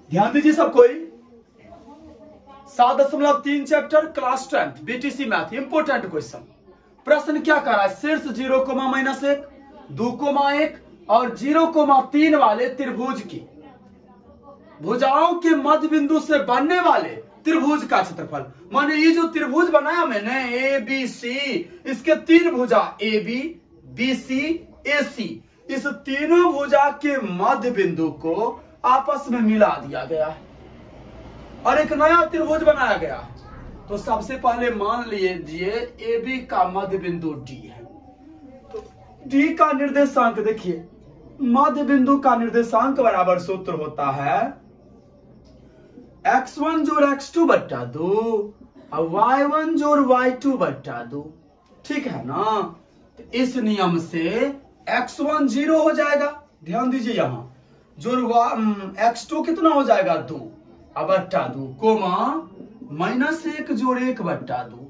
ध्यान दीजिए सब कोई। 7.3 chapter class 10 BTC math important question. प्रश्न क्या कर रहा है? शीर्ष 0,-1, 2,1 और 0,3 वाले त्रिभुज की भुजाओं के मध्य बिंदु से बनने वाले त्रिभुज का क्षेत्रफल। माने ये जो त्रिभुज बनाया मैंने ए बी सी, इसके 3 भुजा ए बी, बी सी, ए सी, इस तीनों भुजा के मध्य बिंदु को आपस में मिला दिया गया है और एक नया त्रिभुज बनाया गया। तो सबसे पहले मान लीजिए ए बी का मध्य बिंदु डी है। तो डी का निर्देशांक देखिए, मध्य बिंदु का निर्देशांक बराबर सूत्र होता है x1 जोड़ x2 बट्टा 2 और y1 जोड़ y2 बट्टा 2। ठीक है ना? तो इस नियम से x1 0 हो जाएगा, ध्यान दीजिए यहां, जोड़ x2 कितना हो जाएगा 2 और बट्टा 2 कोमा -1 जोड़ 1 बट्टा 2,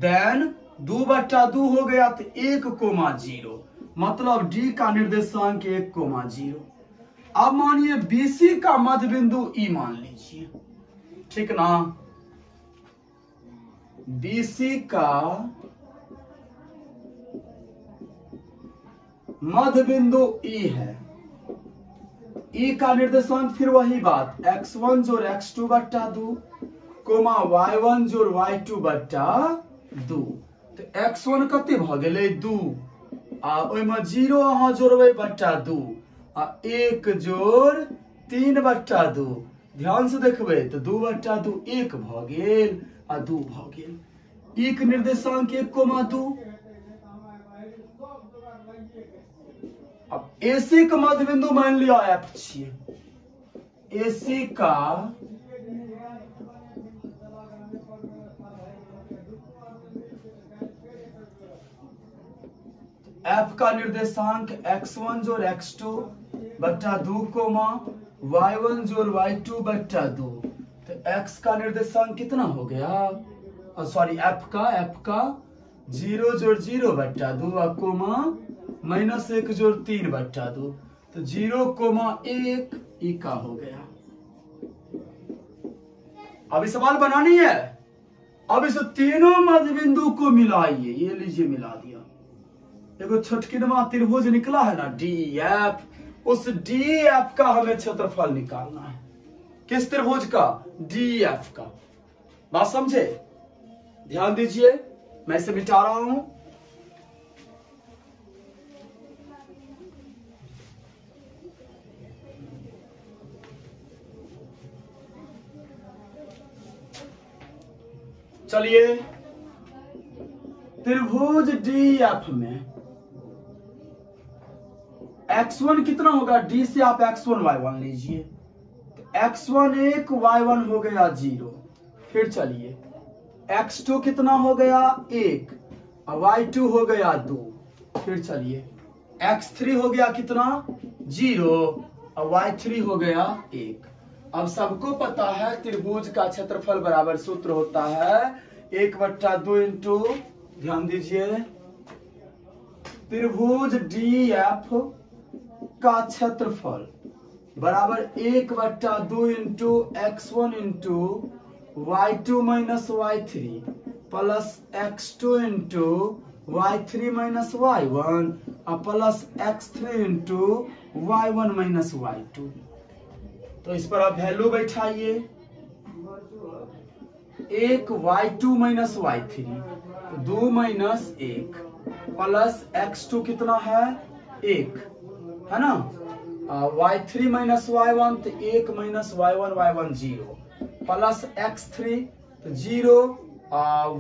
देन 2 बट्टा 2 हो गया तो 1,0, मतलब डी का निर्देशांक 1,0। अब मानिए बीसी का मध्य बिंदु ई मान लीजिए, ठीक ना? बीसी का मध्य बिंदु ई है। ई का निर्देशांक फिर वही बात, x1 जोड़ x2 बट्टा 2 कोमा y1 जोड़ y2 बट्टा 2। तो x1 कते भ गेलै 2 आ ओइमे 0 अहाँ जोड़बै बट्टा 2 आ 1 जोड़ 3 बट्टा 2। ध्यान से देखबै तो 2 बट्टा 2 1 भ गेल आ 2 भ गेल। ई के निर्देशांक 1,2। अब एसी का मध्य बिंदु मान लिया एफ छियै। एसी का एफ का निर्देशांक x1 जोड़ x2 बट्टा 2 कोमा y1 जोड़ y2 बट्टा 2। तो x का निर्देशांक कितना हो गया? सॉरी एफ का 0 जोड़ 0 बट्टा 2 कोमा -1 जोड़ 3 बट्टा 2। तो 0,1 ई का हो गया। अभी सवाल बनानी है। अब इस तीनों मध्य बिंदु को मिलाइए। ये लीजिए मिला दिया। देखो छोटकिनवा त्रिभुज निकला है ना डी एफ, उस डी एफ का हमें क्षेत्रफल निकालना है। किस त्रिभुज का? डी एफ का। बात समझे? ध्यान दीजिए, मैं इसे मिटा रहा हूं। चलिए, त्रिभुज डी एफ में x1 कितना होगा? डी से आप x1 y1 लीजिए। तो x1 1, y1 हो गया 0। फिर चलिए x2 कितना हो गया 1 और y2 हो गया 2। फिर चलिए x3 हो गया कितना 0 और y3 हो गया 1। अब सबको पता है त्रिभुज का क्षेत्रफल बराबर सूत्र होता है 1/2 इंटू, ध्यान दीजिए, त्रिभुज डी एफ का क्षेत्रफल बराबर 1/2 into x1 into y2 minus y3 plus x2 into y3 minus y1 और plus x3 into y1 minus y2। तो इस पर आप वैल्यू बैठाइए। 1 y2 minus y3, 2 minus 1 plus x2 कितना है 1 है ना, y3 माइनस y1 तो 1 minus y1 y1 0 plus x3 तो 0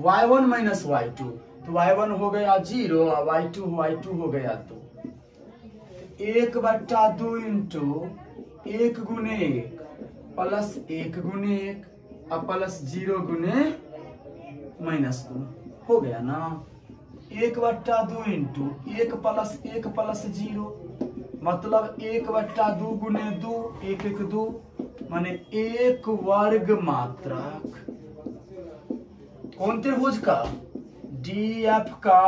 y1 माइनस y2 तो y1 हो गया 0 और y2 हो गया 2। 1/2 इंटू 1 गुने 1 प्लस 1 गुने 1 और प्लस 0 गुने -2 हो गया ना। 1/2 इंटू 1 प्लस 1 प्लस 0 मतलब 1/2 गुने 2 1 1 2 माने 1 वर्ग मात्रक। कौन त्रिभुज का? डी एफ का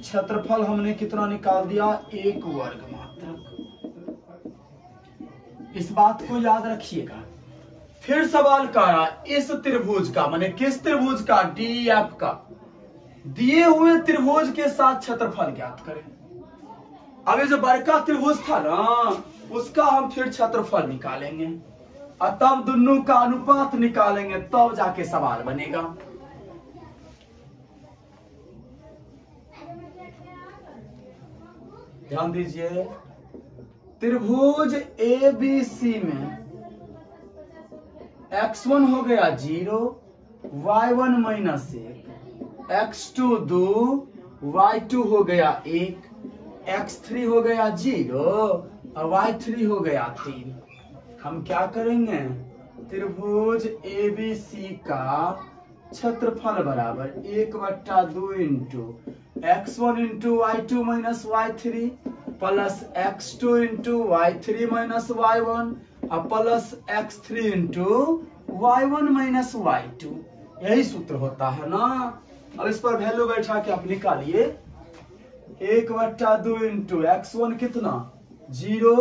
क्षेत्रफल हमने कितना निकाल दिया 1 वर्ग मात्रक। इस बात को याद रखिएगा। फिर सवाल कर रहा है इस त्रिभुज का, माने किस त्रिभुज का, डीएफ का, दिए हुए त्रिभुज के साथ क्षेत्रफल ज्ञात करें। अब ये जो बड़का त्रिभुज था ना, उसका हम फिर क्षेत्रफल निकालेंगे और तब दोनों का अनुपात निकालेंगे, तब जाके सवाल बनेगा। ध्यान दीजिए, त्रिभुज ABC में x1 हो गया 0, y1 माइनस 1, x2 2, y2 हो गया 1, x3 हो गया 0 और y3 हो गया 3। हम क्या करेंगे, त्रिभुज ABC का क्षेत्रफल बराबर 1/2 into x1 into y2 minus y3 plus x2 into y3 minus y1 और plus x3 into y1 minus y2। यही सूत्र होता है ना। अब इस पर वैल्यू बैठा के आप निकालिए, 1/2 इंटू x1 कितना 0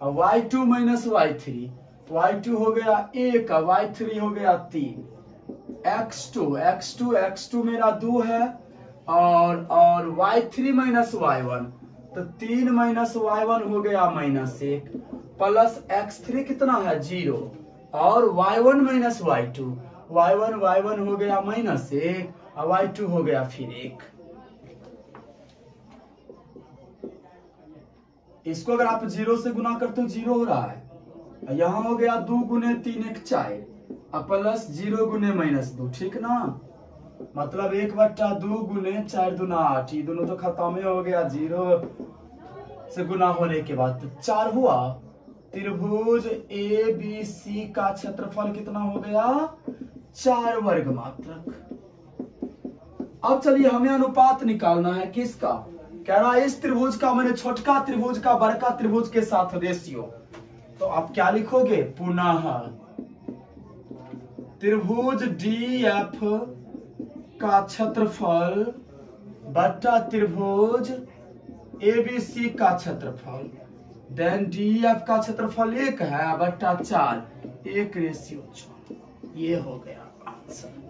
और y2 माइनस y3, y2 हो गया 1 और y3 हो गया 3, x2 मेरा 2 है और y3 माइनस y1 तो 3 माइनस y1 हो गया -1 प्लस x3 कितना है 0 और y1 माइनस y2, y1 हो गया -1 और y2 हो गया फिर 1। इसको अगर आप 0 से गुना करते हो 0 हो रहा है, यहाँ हो गया 2 गुने 3 1 4 और प्लस 0 गुने -2, ठीक ना। मतलब 1/2 गुने 4 दूना 8, ये दोनों तो खत्म हो गया 0 से गुना होने के बाद, तो 4 हुआ। त्रिभुज ABC का क्षेत्रफल कितना हो गया 4 वर्ग मात्रक। अब चलिए हमें अनुपात निकालना है किसका, कह रहा है इस त्रिभुज का, मैंने छोटका त्रिभुज का बड़का त्रिभुज के साथ रेशियो। तो आप क्या लिखोगे, पुनः त्रिभुज DF का क्षेत्रफल बट्टा त्रिभुज ABC का क्षेत्रफल, देन DF का क्षेत्रफल 1 है बट्टा 4, 1/4। ये हो गया आंसर।